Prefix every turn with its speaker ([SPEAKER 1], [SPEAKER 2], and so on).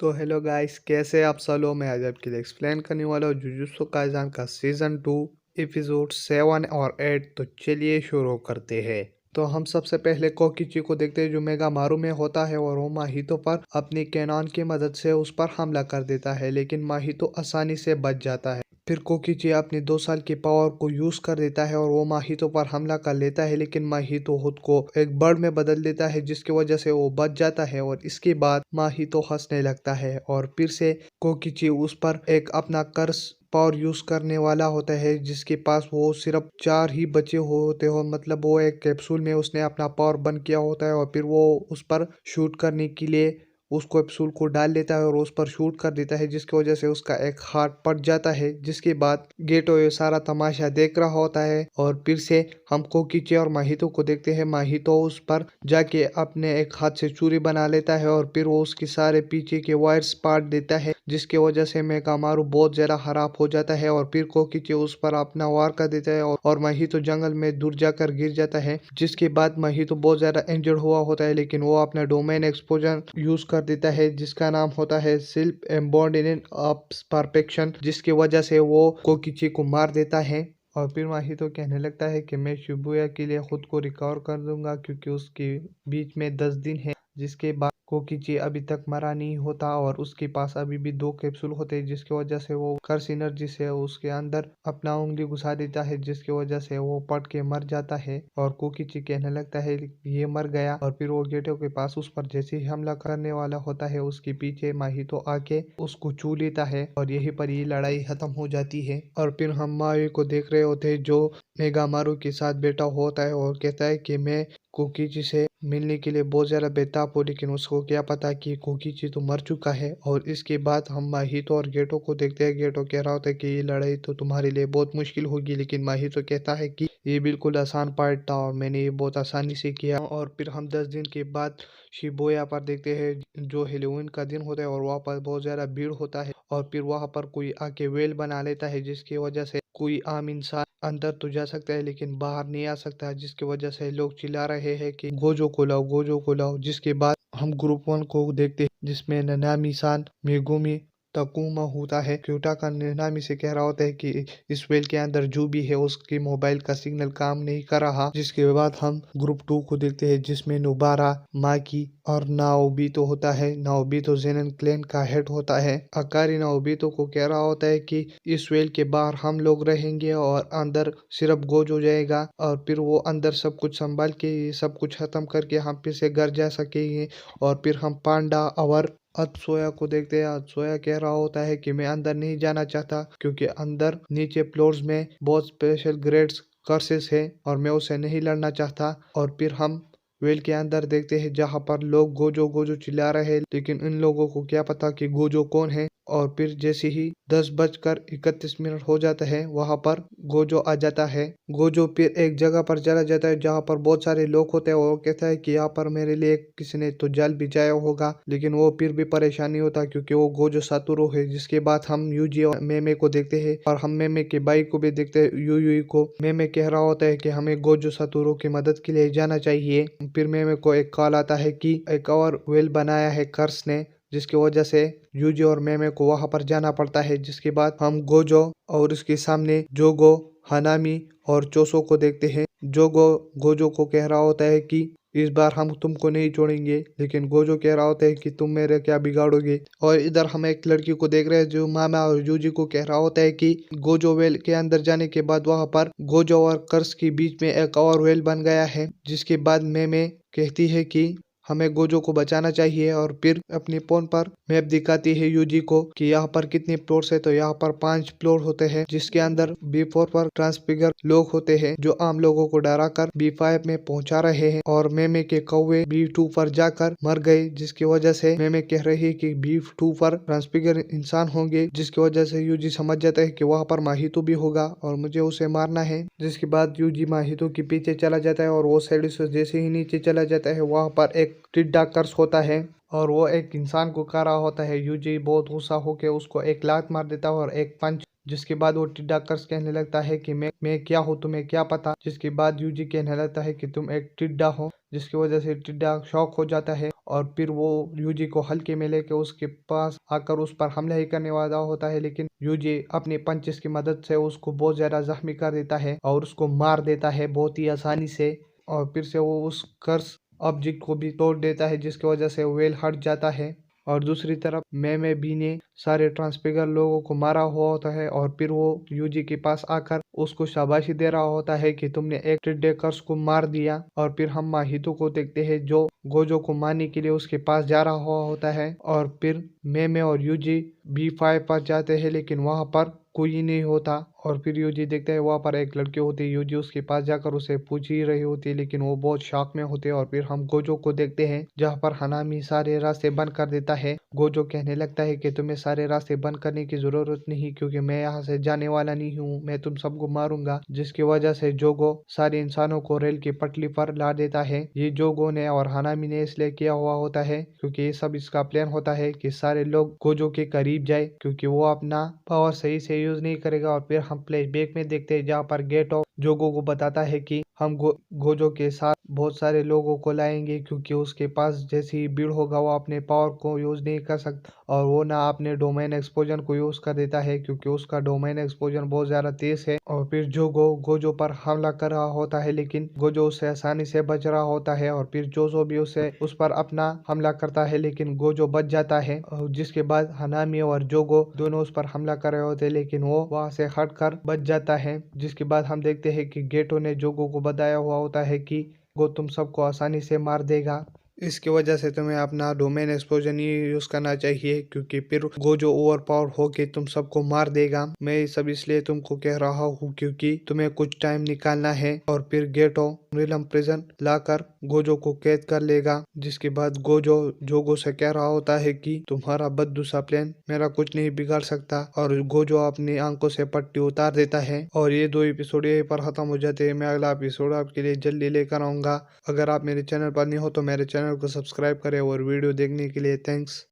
[SPEAKER 1] तो hello guys, कैसे आप सब लोग। मैं आज आपके लिए एक्सप्लेन करने वाला हूँ जुजुत्सु काइसेन का सीजन 2 एपिसोड 7 और 8। तो चलिए शुरू करते हैं। तो हम सबसे पहले कोकिची को देखते हैं जो मेगा मारू में होता है और वो माहितो पर अपनी कैनॉन की मदद से उस पर हमला कर देता है, लेकिन माहितो आसानी से बच जाता है। फिर कोकिची अपनी 2 साल की पावर को यूज कर देता है और वो माहितो पर हमला कर लेता है, लेकिन माहितो खुद को एक बर्ड में बदल देता है जिसकी वजह से वो बच जाता है। और इसके बाद माहितो हंसने लगता है और फिर से कोकिची उस पर एक अपना कर्स पावर यूज करने वाला होता है जिसके पास वो सिर्फ 4 ही बचे होते हो। मतलब वो एक कैप्सूल में उसने अपना पावर बंद किया होता है और फिर वो उस पर शूट करने के लिए उस कैप्सूल को डाल लेता है और उस पर शूट कर देता है, जिसकी वजह से उसका एक हार्ट फट जाता है। जिसके बाद गेटो ये सारा तमाशा देख रहा होता है और फिर से हम कोकिची और माहितो को देखते हैं। माहितो उस पर जाके अपने एक हाथ से चूरी बना लेता है और फिर वो उसके सारे पीछे के वायर्स पार्ट देता है, जिसकी वजह से मेकामारू बहुत ज्यादा खराब हो जाता है। और फिर कोकिची उस पर अपना वार कर देता है और माहितो जंगल में दूर जाकर गिर जाता है। जिसके बाद माहितो बहुत ज्यादा इंजर्ड हुआ होता है, लेकिन वो अपना डोमेन एक्सपोजर यूज कर देता है जिसका नाम होता है सेल्फ एम्बॉडीमेंट ऑफ परफेक्शन, जिसकी वजह से वो कोकिची को मार देता है। और फिर माहितो कहने लगता है कि मैं शिबुया के लिए खुद को रिकवर कर दूंगा क्योंकि उसके बीच में 10 दिन है। जिसके बाद कोकिची अभी तक मरा नहीं होता और उसके पास अभी भी 2 कैप्सूल होते हैं, जिसकी वजह से वो कर्स एनर्जी से उसके अंदर अपना उंगली घुसा देता है, जिसकी वजह से वो पट के मर जाता है। और कोकिची कहने लगता है ये मर गया और फिर वो गेटो के पास उस पर जैसे ही हमला करने वाला होता है उसके पीछे माहितो आके उसको छू लेता है और यहीं पर ये लड़ाई खत्म हो जाती है। और फिर हम मावी को देख रहे होते हैं जो मेगामारू के साथ बैठा होता है और कहता है कि मैं कोकिची से मिलने के लिए बहुत ज्यादा बेताब हो, लेकिन उसको क्या पता कि कोकिची तो मर चुका है। और इसके बाद हम माहितो और गेटो को देखते हैं। गेटो कह रहा होता है कि ये लड़ाई तो तुम्हारे लिए बहुत मुश्किल होगी, लेकिन माहितो कहता है कि ये बिल्कुल आसान पार्ट था और मैंने ये बहुत आसानी से किया। और फिर हम 10 दिन के बाद शिबुया पर देखते हैं जो हेलोवीन का दिन होता है और वहाँ पर बहुत ज्यादा भीड़ होता है। और फिर वहाँ पर कोई आके वेल बना लेता है जिसकी वजह से कोई आम इंसान अंदर तो जा सकता है लेकिन बाहर नहीं आ सकता, जिसकी वजह से लोग चिल्ला रहे हैं कि गोजो को लाओ, गोजो को लाओ। जिसके बाद हम ग्रुप 1 को देखते हैं जिसमें ननामी सान, मेगुमी, तकुमा होता है। क्यूटा का ननामी से कह रहा होता है कि इस वेल के अंदर जो भी है उसकी मोबाइल का सिग्नल काम नहीं कर रहा। जिसके बाद हम ग्रुप 2 को देखते हैं जिसमें नुबारा, माकी और नाओबितो होता है। नाओबितो जेनन क्लैन का हेड होता है। अकारी नाओबितो को कह रहा होता है कि इस वेल के बाहर हम लोग रहेंगे और अंदर सिर्फ गोजो जाएगा और फिर वो अंदर सब कुछ संभाल के सब कुछ खत्म करके हम फिर से घर जा सकेंगे। और फिर हम पांडा और अत्सोया को देखते हैं। अत्सोया कह रहा होता है कि मैं अंदर नहीं जाना चाहता क्योंकि अंदर नीचे फ्लोर्स में बहुत स्पेशल ग्रेड्स कर्सेस है और मैं उसे नहीं लड़ना चाहता। और फिर हम वेल के अंदर देखते हैं जहाँ पर लोग गोजो गोजो चिल्ला रहे हैं, लेकिन इन लोगों को क्या पता कि गोजो कौन है। और फिर जैसे ही 10:31 हो जाता है वहां पर गोजो आ जाता है। गोजो फिर एक जगह पर चला जाता है जहाँ पर बहुत सारे लोग होते हैं और वो कहता है कि यहाँ पर मेरे लिए किसी ने तो जाल बिछाया होगा, लेकिन वो फिर भी परेशान नहीं होता क्योंकि वो गोजो सातुरो है। जिसके बाद हम यूजी और मेमे को देखते हैं और हम मेमे के भाई को भी देखते हैं यूयुई को। मेमे कह रहा होता है कि हमें गोजो सातुरो की मदद के लिए जाना चाहिए। फिर मेमे को एक कॉल आता है कि एक और वेल बनाया है कर्स ने, जिसकी वजह से यूजी और मेमे को वहां पर जाना पड़ता है। जिसके बाद हम गोजो और उसके सामने जोगो, हनामी और चोसो को देखते हैं। जोगो गोजो को कह रहा होता है कि इस बार हम तुमको नहीं छोड़ेंगे, लेकिन गोजो कह रहा होता है कि तुम मेरे क्या बिगाड़ोगे। और इधर हम एक लड़की को देख रहे हैं जो मामा और यूजी को कह रहा होता है कि गोजो वेल के अंदर जाने के बाद वहां पर गोजो और कर्स के बीच में एक और वेल बन गया है। जिसके बाद मेमे कहती है कि हमें गोजो को बचाना चाहिए और फिर अपने फोन पर मैप दिखाती है यूजी को कि यहाँ पर कितने फ्लोर्स है। तो यहाँ पर 5 फ्लोर होते हैं, जिसके अंदर B4 पर ट्रांसफिगर लोग होते हैं जो आम लोगों को डरा कर B5 में पहुंचा रहे हैं। और मेमे के कौवे B2 पर जाकर मर गए, जिसकी वजह से मेमे कह रही है कि B2 पर ट्रांसफिगर इंसान होंगे। जिसकी वजह से यूजी समझ जाता है कि वहाँ पर माहितो भी होगा और मुझे उसे मारना है। जिसके बाद यूजी माहितो के पीछे चला जाता है और वो साइड से जैसे ही नीचे चला जाता है वहाँ पर एक टिड्डा कर्स होता है और वो एक इंसान को कर रहा होता है। यूजी बहुत गुस्सा होकर उसको एक लात मार देता है और एक पंच जिसके बाद वो टिड्डा कर्स कहने लगता है कि मैं क्या हूँ, तुम्हें क्या पता। जिसके बाद यूजी कहने लगता है कि तुम एक टिड्डा हो, जिसकी वजह से टिड्डा शॉक हो जाता है और फिर वो यूजी को हल्के में लेके उसके पास आकर उस पर हमला ही करने वाला होता है, लेकिन यूजी अपने पंचेस की मदद से उसको बहुत ज्यादा जख्मी कर देता है और उसको मार देता है बहुत ही आसानी से। और फिर से वो उस कर्स ऑब्जेक्ट को भी तोड़ देता है, जिसकी वजह से वेल हट जाता है। और दूसरी तरफ मैं बी ने सारे ट्रांसफिगर लोगों को मारा हुआ होता है और फिर वो यूजी के पास आकर उसको शाबाशी दे रहा होता है कि तुमने एक टिड्डे कर्स को मार दिया। और फिर हम माहितो को देखते हैं जो गोजो को मारने के लिए उसके पास जा रहा हुआ होता है। और फिर मैं और यूजी B5 पर जाते हैं, लेकिन वहां पर कोई नहीं होता। और फिर यूजी देखते हैं वहां पर एक लड़की होती है। यूजी उसके पास जाकर उसे पूछ ही रही होती है, लेकिन वो बहुत शॉक में होते हैं। और फिर हम गोजो को देखते हैं जहाँ पर हनामी सारे रास्ते बंद कर देता है। गोजो कहने लगता है कि तुम्हें सारे रास्ते बंद करने की जरूरत नहीं, क्योंकि मैं यहाँ से जाने वाला नहीं हूँ, मैं तुम सबको मारूंगा। जिसकी वजह से जोगो सारे इंसानों को रेल की पटरी पर ला देता है। ये जोगो ने और हनामी ने इसलिए किया हुआ होता है क्योंकि ये सब इसका प्लान होता है कि सारे लोग गोजो के करीब जाए, क्योंकि वो अपना पावर सही से यूज नहीं करेगा। और फिर हम फ्लैशबैक में देखते हैं जहाँ पर गेटो जोगो को बताता है कि हम गोजो के साथ बहुत सारे लोगों को लाएंगे, क्योंकि उसके पास जैसी ही भीड़ होगा वो अपने पावर को यूज नहीं कर सकता और वो ना अपने डोमेन एक्सपोजर को यूज कर देता है, क्योंकि उसका डोमेन एक्सपोजर बहुत ज्यादा तेज है। और फिर जोगो गोजो पर हमला कर रहा होता है, लेकिन गोजो उससे आसानी से बच रहा होता है। और फिर जोजो भी उस पर अपना हमला करता है, लेकिन गोजो बच जाता है। और जिसके बाद हनामी और जोगो दोनों उस पर हमला कर रहे होते हैं, लेकिन वो वहां से हटकर बच जाता है। जिसके बाद हम देखते हैं कि गेटो ने जोगो को बताया हुआ होता है कि वो तुम सबको आसानी से मार देगा। इसकी वजह से तुम्हें अपना डोमेन एक्सपोजर नहीं यूज करना चाहिए, क्योंकि फिर गोजो ओवर पावर होके तुम सबको मार देगा। मैं ये सब इसलिए तुमको कह रहा हूँ क्योंकि तुम्हें कुछ टाइम निकालना है। और फिर गेटो नीलम प्रिजन लाकर गोजो को कैद कर लेगा। जिसके बाद गोजो जोगो से कह रहा होता है कि तुम्हारा बद्दू सा प्लान मेरा कुछ नहीं बिगाड़ सकता। और गोजो अपनी आंखों से पट्टी उतार देता है। और ये 2 एपिसोड यहीं पर खत्म हो जाते हैं। मैं अगला एपिसोड आपके लिए जल्दी लेकर आऊंगा। अगर आप मेरे चैनल पर नहीं हो तो मेरे चैनल को सब्सक्राइब करें। और वीडियो देखने के लिए थैंक्स।